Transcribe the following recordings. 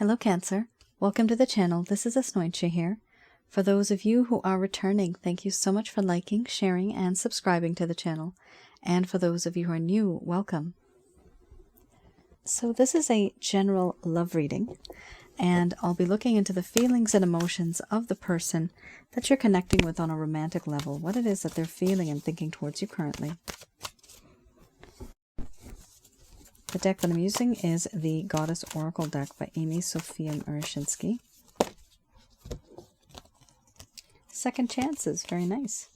Hello Cancer, welcome to the channel. This is Asnointia here. For those of you who are returning, thank you so much for liking, sharing, and subscribing to the channel. And for those of you who are new, welcome. So this is a general love reading, and I'll be looking into the feelings and emotions of the person that you're connecting with on a romantic level, what it is that they're feeling and thinking towards you currently. The deck that I'm using is the Goddess Oracle deck by Amy Sophia Marushinsky. Second chances, very nice.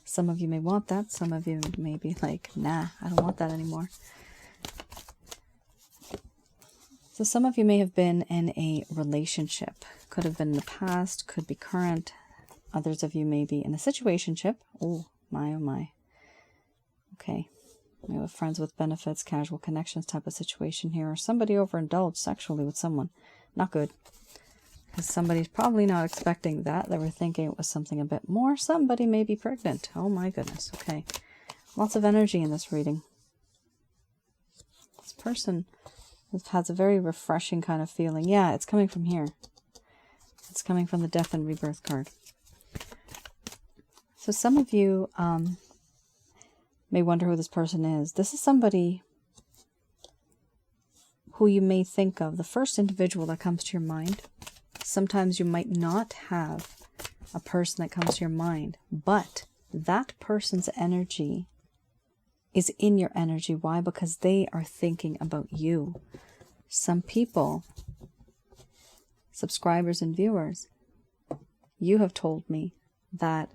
Some of you may want that. Some of you may be like, nah, I don't want that anymore. So some of you may have been in a relationship. Could have been in the past, could be current. Others of you may be in a situationship. Oh my. Okay. We have friends with benefits, casual connections type of situation here, or somebody overindulged sexually with someone. Not good. Because somebody's probably not expecting that. They were thinking it was something a bit more. Somebody may be pregnant. Oh my goodness. Okay. Lots of energy in this reading. This person has a very refreshing kind of feeling. Yeah, it's coming from here. It's coming from the Death and Rebirth card. So some of you may wonder who this person is. This is somebody who you may think of, the first individual that comes to your mind. Sometimes you might not have a person that comes to your mind, but that person's energy is in your energy. Why? Because they are thinking about you. Some people, subscribers and viewers, you have told me that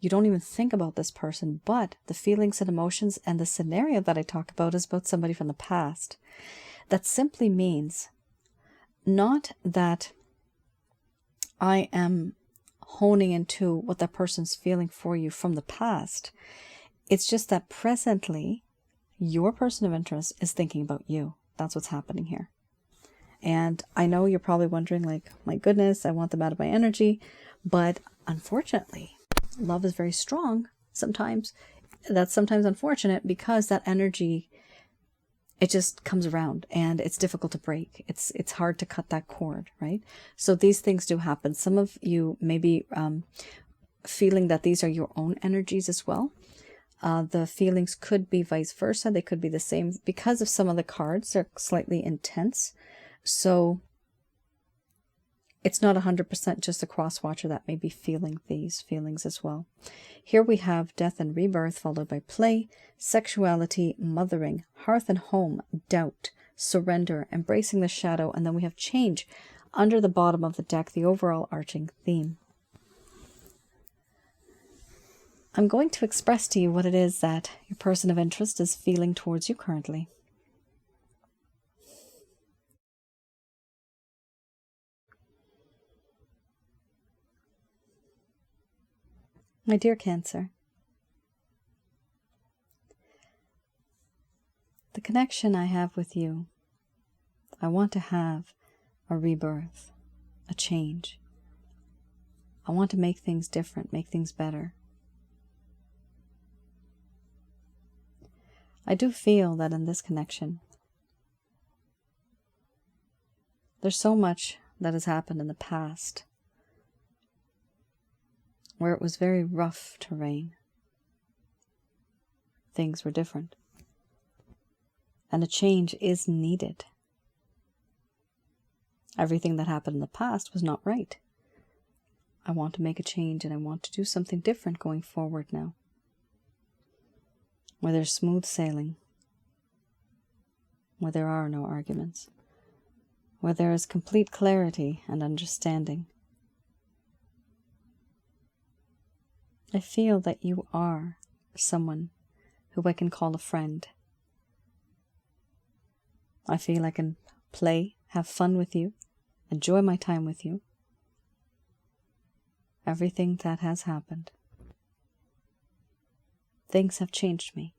you don't even think about this person, but the feelings and emotions and the scenario that I talk about is about somebody from the past. That simply means not that I am honing into what that person's feeling for you from the past. It's just that presently, your person of interest is thinking about you. That's what's happening here. And I know you're probably wondering, like, my goodness, I want them out of my energy. But unfortunately, love is very strong sometimes. That's sometimes unfortunate because that energy, it just comes around and it's difficult to break. It's hard to cut that cord, right? So these things do happen. Some of you may be feeling that these are your own energies as well. The feelings could be vice versa. They could be the same. Because of some of the cards, they're slightly intense. So it's not 100% just a cross-watcher that may be feeling these feelings as well. Here we have death and rebirth, followed by play, sexuality, mothering, hearth and home, doubt, surrender, embracing the shadow, and then we have change under the bottom of the deck, the overall arching theme. I'm going to express to you what it is that your person of interest is feeling towards you currently. My dear Cancer, the connection I have with you, I want to have a rebirth, a change. I want to make things different, make things better. I do feel that in this connection, there's so much that has happened in the past where it was very rough terrain. Things were different. And a change is needed. Everything that happened in the past was not right. I want to make a change and I want to do something different going forward now. Where there's smooth sailing. Where there are no arguments. Where there is complete clarity and understanding. I feel that you are someone who I can call a friend. I feel I can play, have fun with you, enjoy my time with you. Everything that has happened. Things have changed me.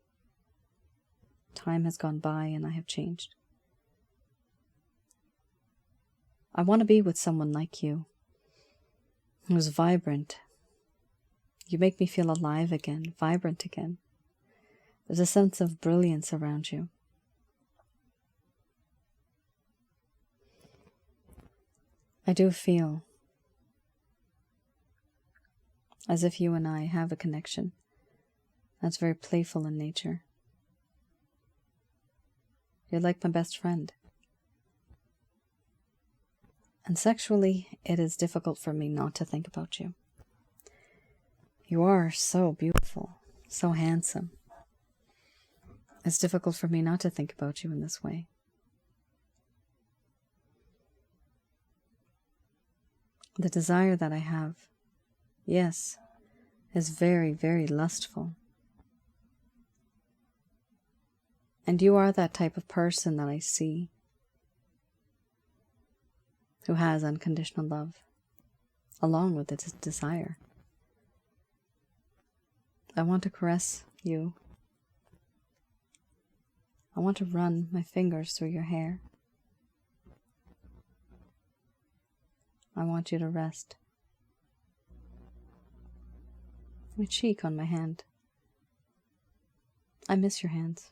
Time has gone by and I have changed. I want to be with someone like you, who's vibrant. You make me feel alive again, vibrant again. There's a sense of brilliance around you. I do feel as if you and I have a connection that's very playful in nature. You're like my best friend. And sexually, it is difficult for me not to think about you. You are so beautiful, so handsome. It's difficult for me not to think about you in this way. The desire that I have, yes, is very, very lustful. And you are that type of person that I see who has unconditional love, along with its desire. I want to caress you. I want to run my fingers through your hair. I want you to rest my cheek on my hand. I miss your hands.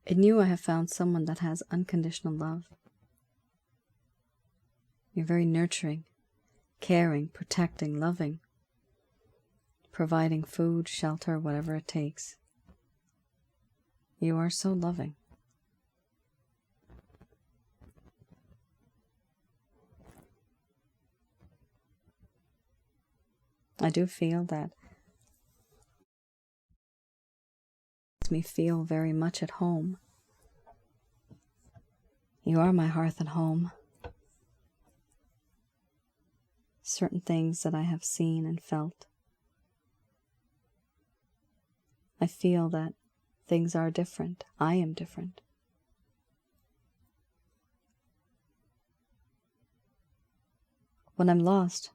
In you, I have found someone that has unconditional love. You're very nurturing, caring, protecting, loving, providing food, shelter, whatever it takes. You are so loving. I do feel that makes me feel very much at home. You are my hearth and home. Certain things that I have seen and felt, I feel that things are different. I am different. When I'm lost,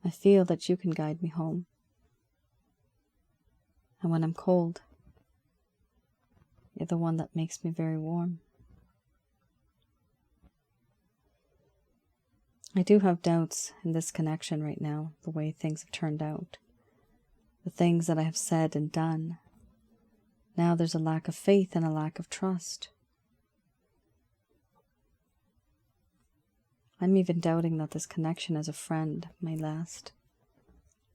I feel that you can guide me home. And when I'm cold, you're the one that makes me very warm. I do have doubts in this connection right now, the way things have turned out, the things that I have said and done. Now there's a lack of faith and a lack of trust. I'm even doubting that this connection as a friend may last.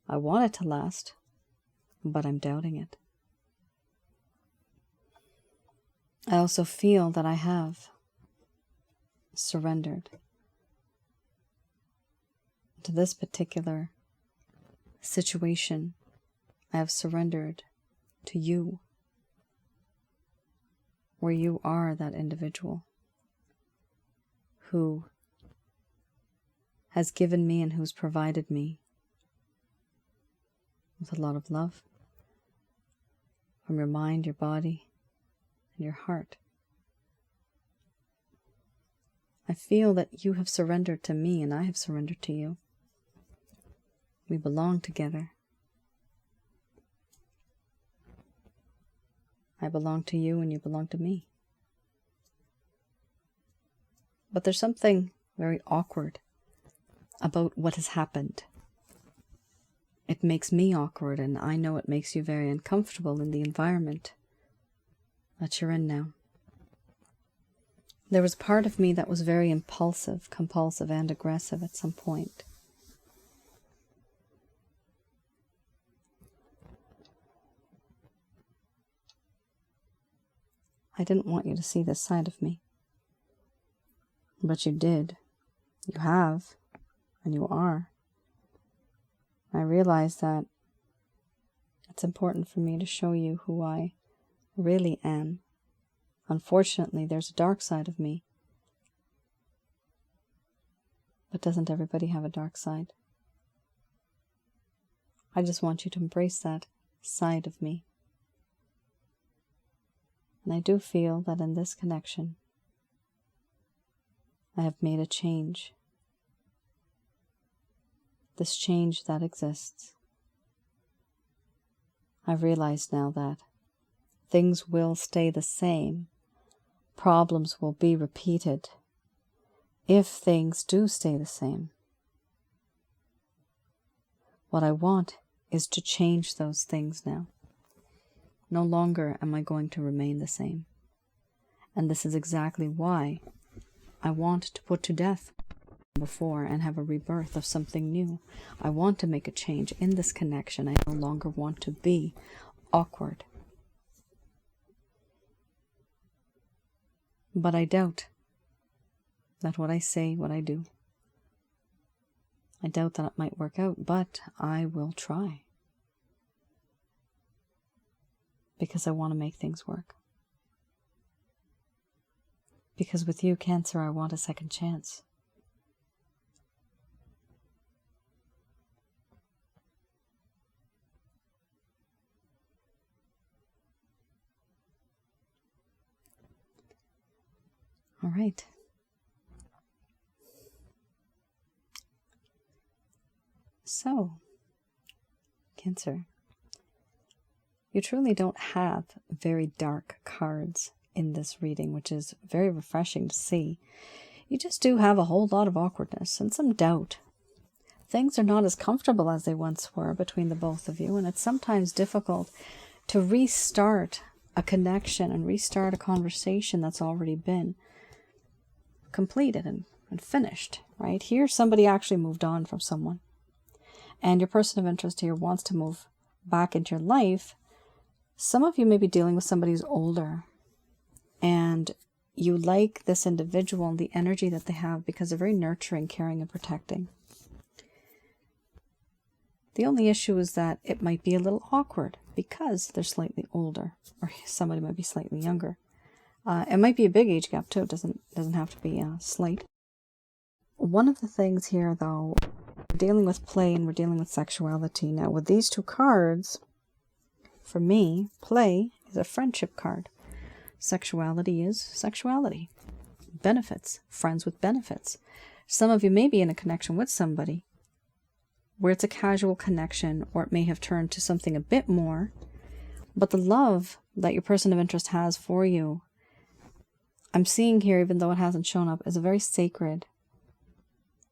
I want it to last, but I'm doubting it. I also feel that I have surrendered to this particular situation. I have surrendered to you, where you are that individual who has given me and who's provided me with a lot of love from your mind, your body, and your heart. I feel that you have surrendered to me and I have surrendered to you. We belong together. I belong to you and you belong to me. But there's something very awkward about what has happened. It makes me awkward, and I know it makes you very uncomfortable in the environment that you're in now. There was part of me that was very impulsive, compulsive, and aggressive at some point. I didn't want you to see this side of me. But you did. You have. And you are. I realize that it's important for me to show you who I really am. Unfortunately, there's a dark side of me. But doesn't everybody have a dark side? I just want you to embrace that side of me. And I do feel that in this connection, I have made a change. This change that exists. I realize now that things will stay the same. Problems will be repeated if things do stay the same. What I want is to change those things now. No longer am I going to remain the same. And this is exactly why I want to put to death before and have a rebirth of something new. I want to make a change in this connection. I no longer want to be awkward. But I doubt that what I say, what I do, I doubt that it might work out, but I will try. Because I want to make things work. Because with you, Cancer, I want a second chance. All right. So, Cancer, you truly don't have very dark cards in this reading, which is very refreshing to see. You just do have a whole lot of awkwardness and some doubt. Things are not as comfortable as they once were between the both of you, and it's sometimes difficult to restart a connection and restart a conversation that's already been completed and finished, right? Here, somebody actually moved on from someone. And your person of interest here wants to move back into your life. Some of you may be dealing with somebody who's older, and you like this individual and the energy that they have because they're very nurturing, caring, and protecting. The only issue is that it might be a little awkward because they're slightly older, or somebody might be slightly younger. It might be a big age gap too. It doesn't have to be slight. One of the things here, though, we're dealing with play and we're dealing with sexuality. Now, with these two cards, for me, play is a friendship card. Sexuality is sexuality. Benefits, friends with benefits. Some of you may be in a connection with somebody where it's a casual connection, or it may have turned to something a bit more, but the love that your person of interest has for you, I'm seeing here, even though it hasn't shown up, is a very sacred,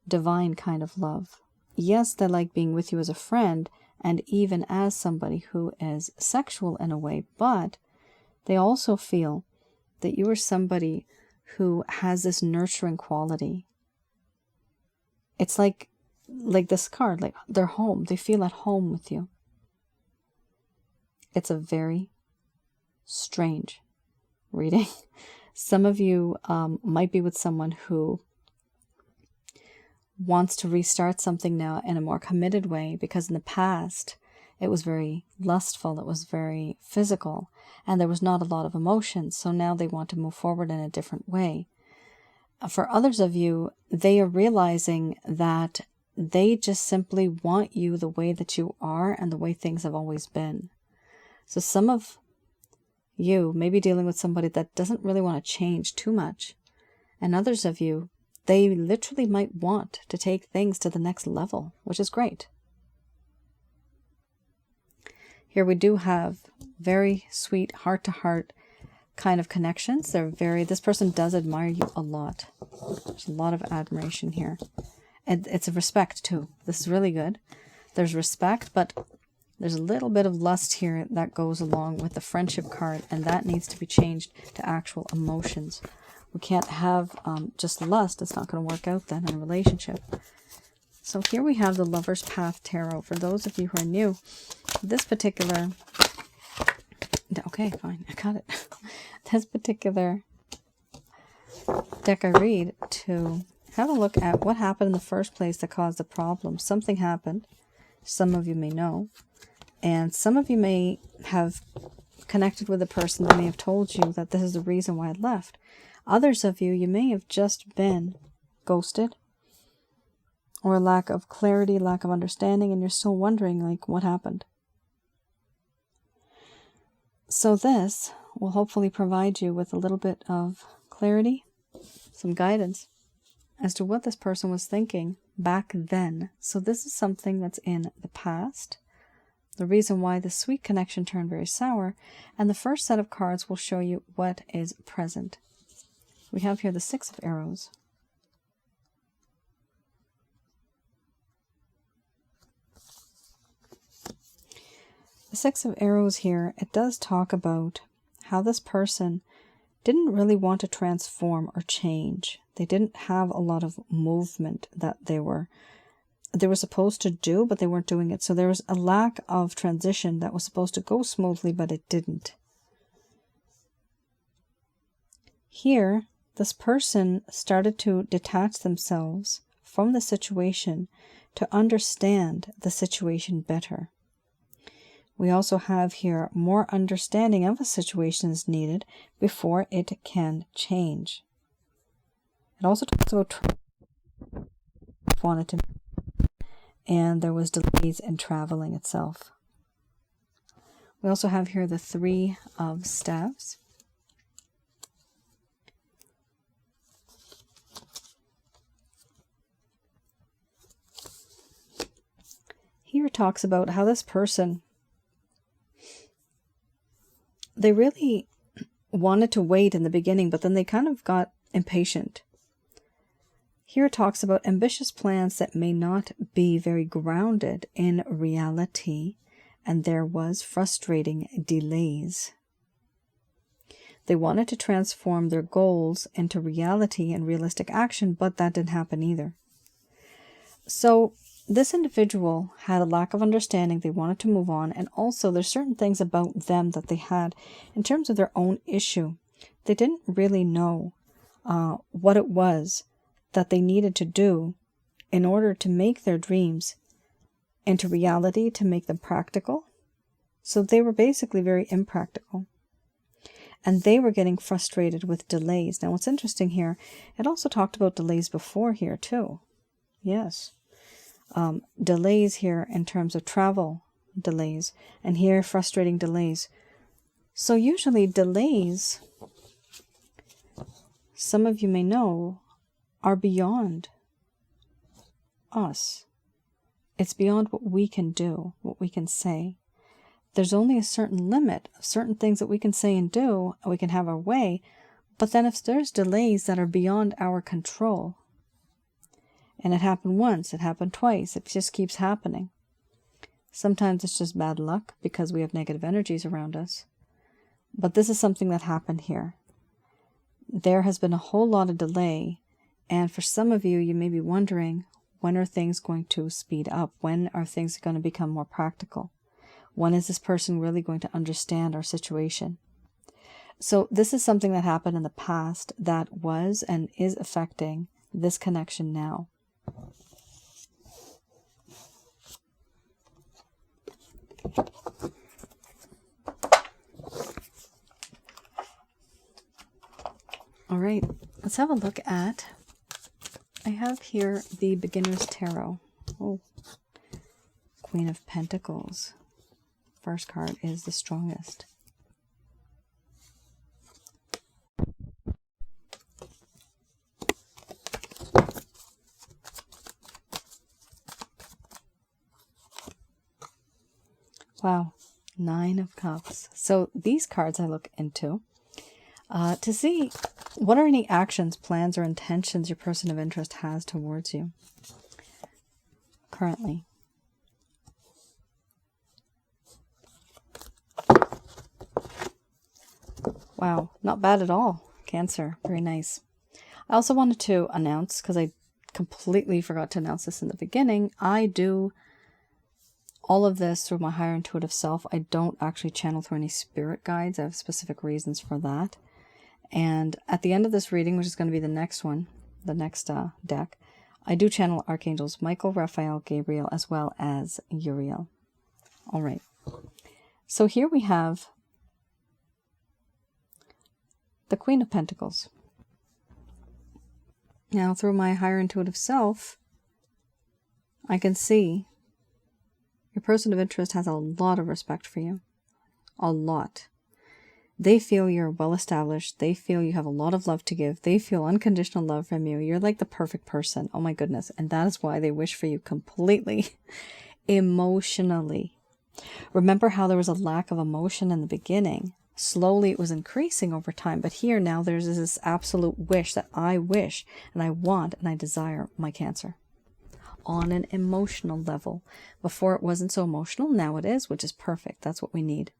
divine kind of love. Yes, they like being with you as a friend and even as somebody who is sexual in a way, but they also feel that you are somebody who has this nurturing quality. It's like this card, like they're home. They feel at home with you. It's a very strange reading. Some of you might be with someone who wants to restart something now in a more committed way, because in the past it was very lustful, it was very physical, and there was not a lot of emotion. So now they want to move forward in a different way. For others of you, they are realizing that they just simply want you the way that you are and the way things have always been. So some of you may be dealing with somebody that doesn't really want to change too much. And others of you, they literally might want to take things to the next level, which is great. Here we do have very sweet heart-to-heart kind of connections. This person does admire you a lot. There's a lot of admiration here. And it's a respect too. This is really good. There's respect, but there's a little bit of lust here that goes along with the friendship card, and that needs to be changed to actual emotions. We can't have just lust. It's not going to work out then in a relationship. So here we have the Lover's Path Tarot. For those of you who are new, this particular... Okay, fine. I got it. This particular deck I read to have a look at what happened in the first place that caused the problem. Something happened. Some of you may know. And some of you may have connected with a person that may have told you that this is the reason why it left. Others of you, you may have just been ghosted, or a lack of clarity, lack of understanding, and you're still wondering, like, what happened? So this will hopefully provide you with a little bit of clarity, some guidance as to what this person was thinking back then. So this is something that's in the past. The reason why the sweet connection turned very sour. And the first set of cards will show you what is present. We have here the Six of Arrows. The Six of Arrows here, it does talk about how this person didn't really want to transform or change. They didn't have a lot of movement that they were supposed to do, but they weren't doing it. So there was a lack of transition that was supposed to go smoothly, but it didn't. Here, this person started to detach themselves from the situation to understand the situation better. We also have here more understanding of a situation is needed before it can change. It also talks about wanted to, and there was delays in traveling itself. We also have here the Three of Staves. Here talks about how this person, they really wanted to wait in the beginning, but then they kind of got impatient. Here it talks about ambitious plans that may not be very grounded in reality, and there was frustrating delays. They wanted to transform their goals into reality and realistic action, but that didn't happen either. So this individual had a lack of understanding. They wanted to move on, and also there's certain things about them that they had in terms of their own issue. They didn't really know what it was that they needed to do in order to make their dreams into reality, to make them practical. So they were basically very impractical. And they were getting frustrated with delays. Now what's interesting here, it also talked about delays before here too. Yes. Delays here in terms of travel delays, and here frustrating delays. So usually delays, some of you may know, are beyond us. It's beyond what we can do, what we can say. There's only a certain limit of certain things that we can say and do, and we can have our way. But then if there's delays that are beyond our control, and it happened once, it happened twice, it just keeps happening. Sometimes it's just bad luck because we have negative energies around us. But this is something that happened here. There has been a whole lot of delay, and for some of you, you may be wondering, when are things going to speed up? When are things going to become more practical? When is this person really going to understand our situation? So this is something that happened in the past that was and is affecting this connection now. All right, let's have a look at, I have here the Beginner's Tarot. Oh, Queen of Pentacles. First card is the strongest. Wow, Nine of Cups. So these cards I look into to see what are any actions, plans, or intentions your person of interest has towards you currently. Wow, not bad at all. Cancer, very nice. I also wanted to announce, because I completely forgot to announce this in the beginning, I do all of this through my higher intuitive self. I don't actually channel through any spirit guides. I have specific reasons for that. And at the end of this reading, which is going to be the next one, the next deck, I do channel Archangels Michael, Raphael, Gabriel, as well as Uriel. All right. So here we have the Queen of Pentacles. Now, through my higher intuitive self, I can see your person of interest has a lot of respect for you. A lot. They feel you're well established. They feel you have a lot of love to give. They feel unconditional love from you. You're like the perfect person. Oh my goodness. And that is why they wish for you completely emotionally. Remember how there was a lack of emotion in the beginning? Slowly it was increasing over time. But here now there's this absolute wish that I wish and I want and I desire my Cancer. on an emotional level. Before it wasn't so emotional, now it is, which is perfect. That's what we need.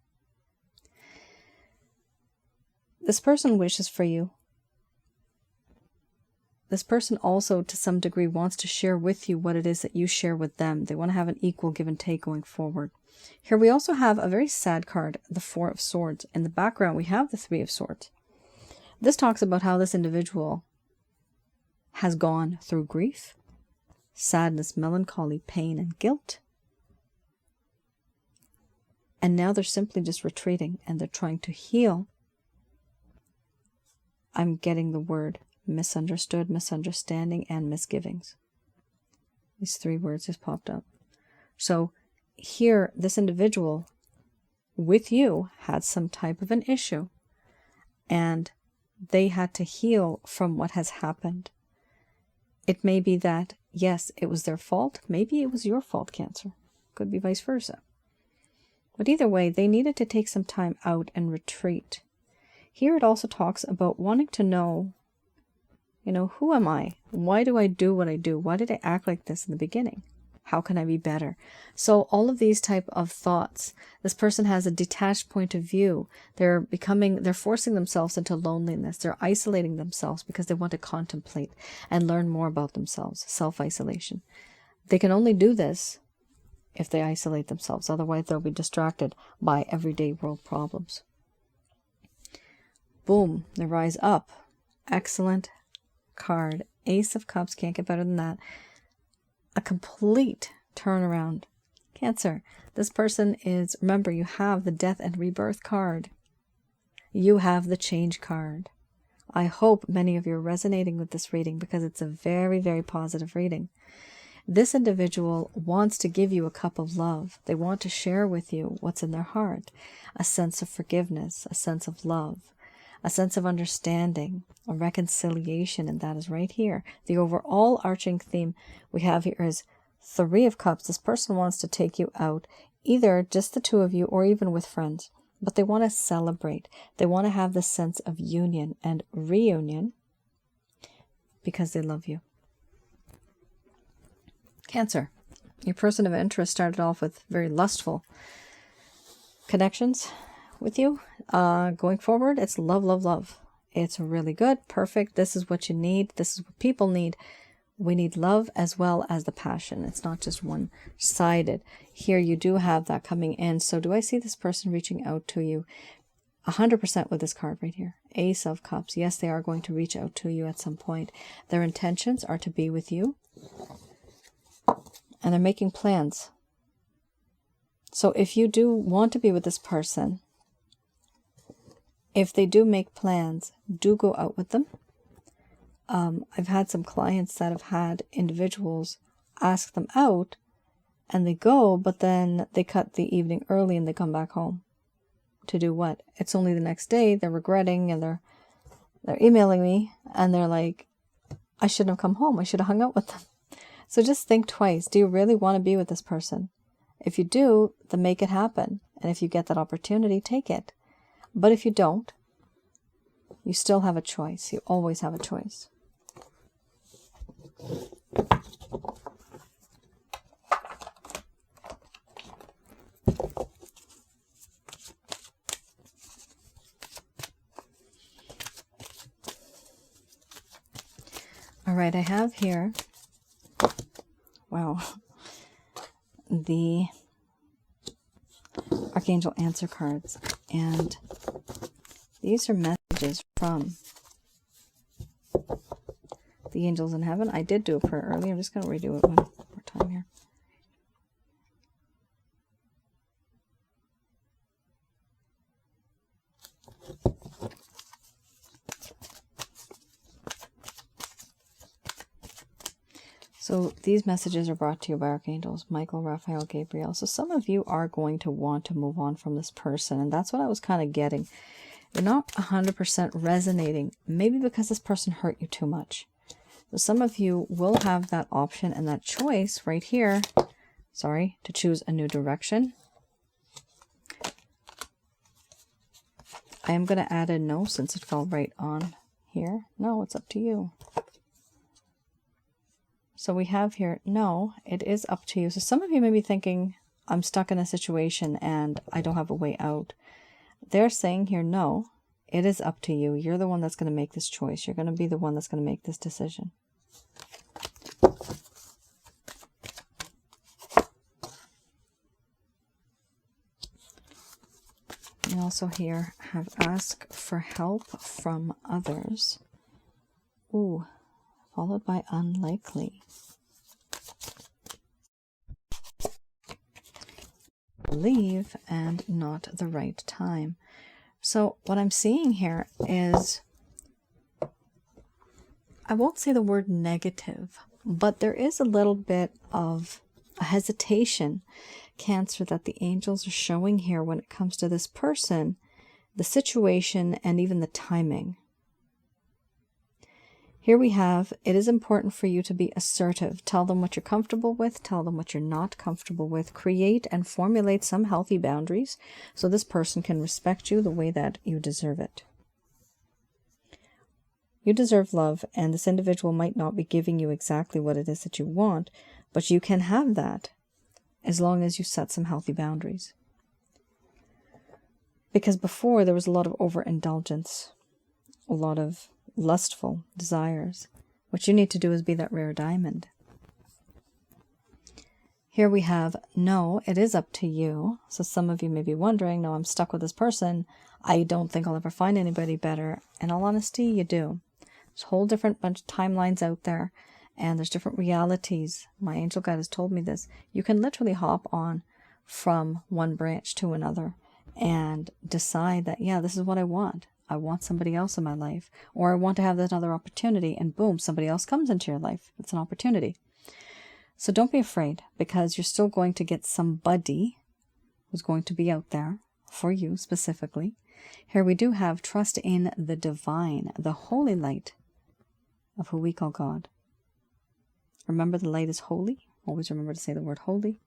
This person wishes for you. This person also, to some degree, wants to share with you what it is that you share with them. They want to have an equal give and take going forward. Here we also have a very sad card, the Four of Swords. In the background, we have the Three of Swords. This talks about how this individual has gone through grief, sadness, melancholy, pain, and guilt. And now they're simply just retreating and they're trying to heal. I'm getting the word misunderstood, misunderstanding, and misgivings. These three words just popped up. So here, this individual with you had some type of an issue, and they had to heal from what has happened. It may be that, yes, it was their fault. Maybe it was your fault, Cancer. Could be vice versa. But either way, they needed to take some time out and retreat. Here it also talks about wanting to know, who am I? Why do I do what I do? Why did I act like this in the beginning? How can I be better? So all of these type of thoughts, this person has a detached point of view. They're forcing themselves into loneliness. They're isolating themselves because they want to contemplate and learn more about themselves. Self-isolation. They can only do this if they isolate themselves. Otherwise, they'll be distracted by everyday world problems. Boom, they rise up. Excellent card. Ace of Cups, can't get better than that. A complete turnaround. Cancer, this person is, remember, you have the Death and Rebirth card. You have the Change card. I hope many of you are resonating with this reading because it's a very, very positive reading. This individual wants to give you a cup of love. They want to share with you what's in their heart. A sense of forgiveness, a sense of love, a sense of understanding, a reconciliation, and that is right here. The overall arching theme we have here is Three of Cups. This person wants to take you out, either just the two of you or even with friends, but they want to celebrate. They want to have this sense of union and reunion because they love you. Cancer, your person of interest started off with very lustful connections with you. Going forward, it's love, love, love. It's really good, perfect. This is what you need. This is what people need. We need love as well as the passion. It's not just one-sided. Here you do have that coming in. So do I see this person reaching out to you? 100% with this card right here. Ace of Cups. Yes, they are going to reach out to you at some point. Their intentions are to be with you. And they're making plans. So if you do want to be with this person, if they do make plans, do go out with them. I've had some clients that have had individuals ask them out and they go, but then they cut the evening early and they come back home. To do what? It's only the next day. They're regretting and they're emailing me and they're like, I shouldn't have come home. I should have hung out with them. So just think twice. Do you really want to be with this person? If you do, then make it happen. And if you get that opportunity, take it. But if you don't, you still have a choice. You always have a choice. All right, I have here, wow, the Archangel Answer cards, and these are messages from the angels in heaven. I did do a prayer earlier. I'm just going to redo it one more time here. So these messages are brought to you by Archangels Michael, Raphael, Gabriel. So some of you are going to want to move on from this person. And that's what I was kind of getting. You're not 100% resonating. Maybe because this person hurt you too much. So some of you will have that option and that choice right here. Sorry, to choose a new direction. I am going to add a no since it fell right on here. No, it's up to you. So we have here, no, it is up to you. So some of you may be thinking, I'm stuck in a situation and I don't have a way out. They're saying here, no, it is up to you. You're the one that's going to make this choice. You're going to be the one that's going to make this decision. We also here have ask for help from others. Ooh, followed by unlikely. Leave and not the right time. So what I'm seeing here is, I won't say the word negative, but there is a little bit of a hesitation, Cancer, that the angels are showing here when it comes to this person, the situation, and even the timing. Here we have, it is important for you to be assertive. Tell them what you're comfortable with. Tell them what you're not comfortable with. Create and formulate some healthy boundaries so this person can respect you the way that you deserve it. You deserve love, and this individual might not be giving you exactly what it is that you want, but you can have that as long as you set some healthy boundaries. Because before, there was a lot of overindulgence, a lot of lustful desires. What you need to do is be that rare diamond. Here we have, no, it is up to you. So some of you may be wondering, no, I'm stuck with this person. I don't think I'll ever find anybody better. In all honesty, you do. There's a whole different bunch of timelines out there, and there's different realities. My angel guide has told me this. You can literally hop on from one branch to another and decide that, yeah, this is what I want. I want somebody else in my life, or I want to have another opportunity, and boom, somebody else comes into your life. It's an opportunity. So don't be afraid, because you're still going to get somebody who's going to be out there for you specifically. Here we do have trust in the divine, the holy light of who we call God. Remember, the light is holy. Always remember to say the word holy.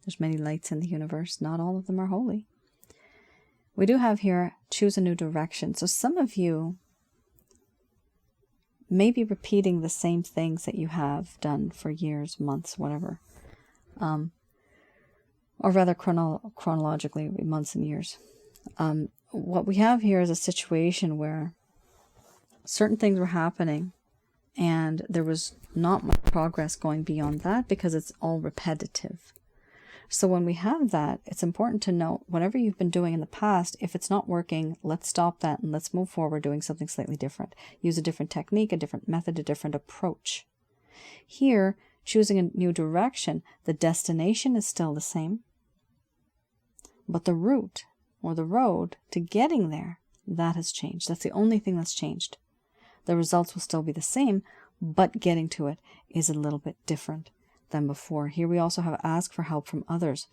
There's many lights in the universe. Not all of them are holy. We do have here, choose a new direction. So some of you may be repeating the same things that you have done for years, months, whatever. Or rather chronologically, months and years. What we have here is a situation where certain things were happening and there was not much progress going beyond that because it's all repetitive. So when we have that, it's important to note whatever you've been doing in the past, if it's not working, let's stop that and let's move forward doing something slightly different. Use a different technique, a different method, a different approach. Here, choosing a new direction, the destination is still the same, but the route or the road to getting there, that has changed. That's the only thing that's changed. The results will still be the same, but getting to it is a little bit different than before. Here we also have ask for help from others.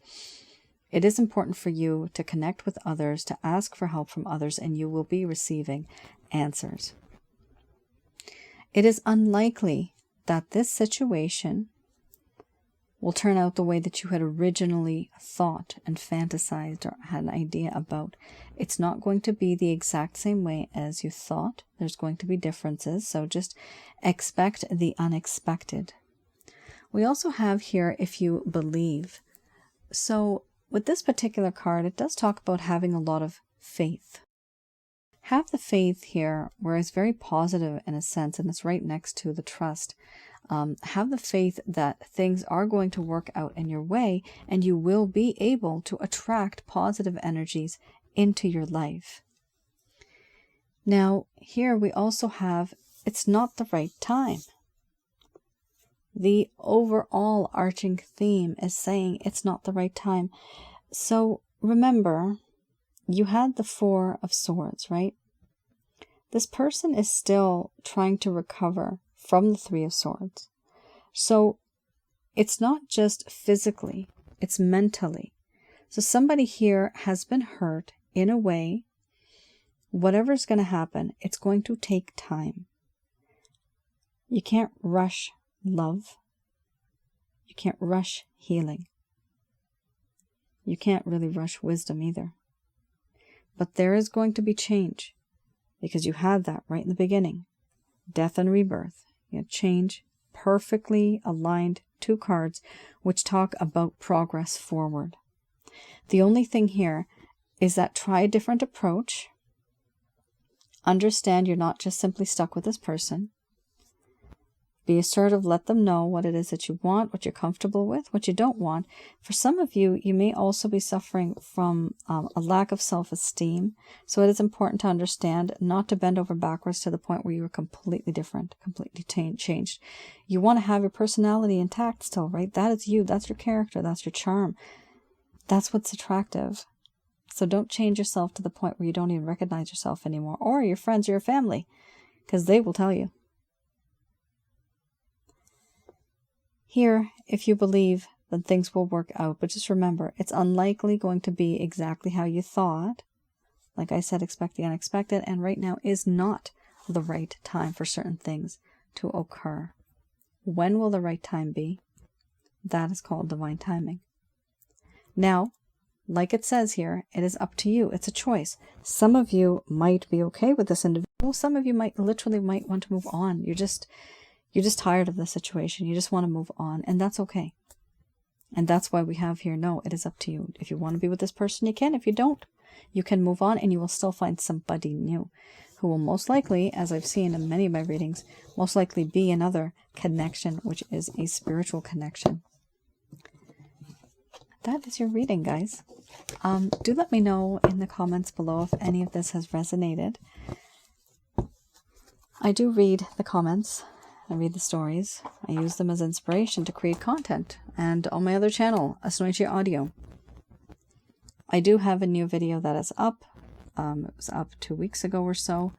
It is important for you to connect with others, to ask for help from others, and you will be receiving answers. It is unlikely that this situation will turn out the way that you had originally thought and fantasized or had an idea about. It's not going to be the exact same way as you thought. There's going to be differences, so just expect the unexpected. We also have here, if you believe. So with this particular card, it does talk about having a lot of faith. Have the faith here, where it's very positive in a sense, and it's right next to the trust. Have the faith that things are going to work out in your way, and you will be able to attract positive energies into your life. Now, here we also have, it's not the right time. The overall arching theme is saying it's not the right time. So remember, you had the Four of Swords, right? This person is still trying to recover from the Three of Swords. So it's not just physically, it's mentally. So somebody here has been hurt in a way. Whatever's going to happen, it's going to take time. You can't rush love. You can't rush healing. You can't really rush wisdom either. But there is going to be change, because you had that right in the beginning. Death and rebirth. You had change perfectly aligned 2 cards which talk about progress forward. The only thing here is that try a different approach. Understand you're not just simply stuck with this person. Be assertive, let them know what it is that you want, what you're comfortable with, what you don't want. For some of you, you may also be suffering from a lack of self-esteem. So it is important to understand not to bend over backwards to the point where you are completely different, completely changed. You want to have your personality intact still, right? That is you. That's your character. That's your charm. That's what's attractive. So don't change yourself to the point where you don't even recognize yourself anymore, or your friends or your family, because they will tell you. Here, if you believe, then things will work out. But just remember, it's unlikely going to be exactly how you thought. Like I said, expect the unexpected. And right now is not the right time for certain things to occur. When will the right time be? That is called divine timing. Now, like it says here, it is up to you. It's a choice. Some of you might be okay with this individual. Some of you might want to move on. You're just tired of the situation. You just want to move on, and that's okay. And that's why we have here, no, it is up to you. If you want to be with this person, you can. If you don't, you can move on, and you will still find somebody new who will most likely, as I've seen in many of my readings, most likely be another connection, which is a spiritual connection. That is your reading, guys. Do let me know in the comments below if any of this has resonated. I do read the comments. I read the stories. I use them as inspiration to create content. And on my other channel, Asnointia Audio, I do have a new video that is up. It was up 2 weeks ago or so.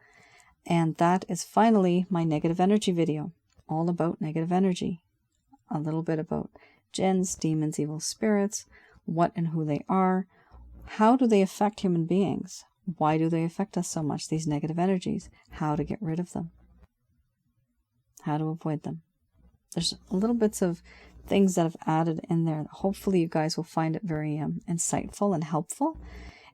And that is finally my negative energy video. All about negative energy. A little bit about jinns, demons, evil spirits, what and who they are. How do they affect human beings? Why do they affect us so much, these negative energies? How to get rid of them. How to avoid them. There's little bits of things that I've added in there. Hopefully you guys will find it very insightful and helpful.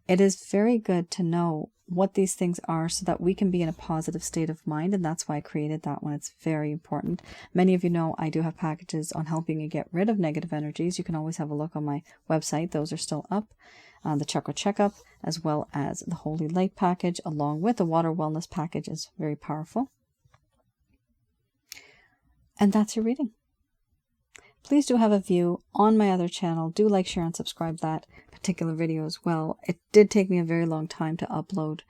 It is very good to know what these things are so that we can be in a positive state of mind, and that's why I created that one. It's very important. Many of you know I do have packages on helping you get rid of negative energies. You can always have a look on my website. Those are still up. The chakra checkup, as well as the holy light package, along with the water wellness package, is very powerful. And that's your reading. Please do have a view on my other channel. Do like, share, and subscribe that particular video as well. It did take me a very long time to upload,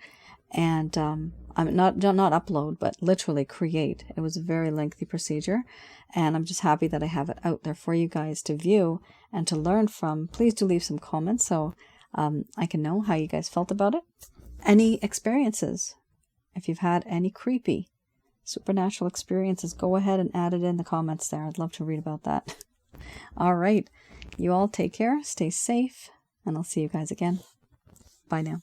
and I'm not upload, but literally create. It was a very lengthy procedure, and I'm just happy that I have it out there for you guys to view and to learn from. Please do leave some comments so I can know how you guys felt about it. Any experiences, if you've had any creepy supernatural experiences, go ahead and add it in the comments there. I'd love to read about that. All right. You all take care, stay safe, and I'll see you guys again. Bye now.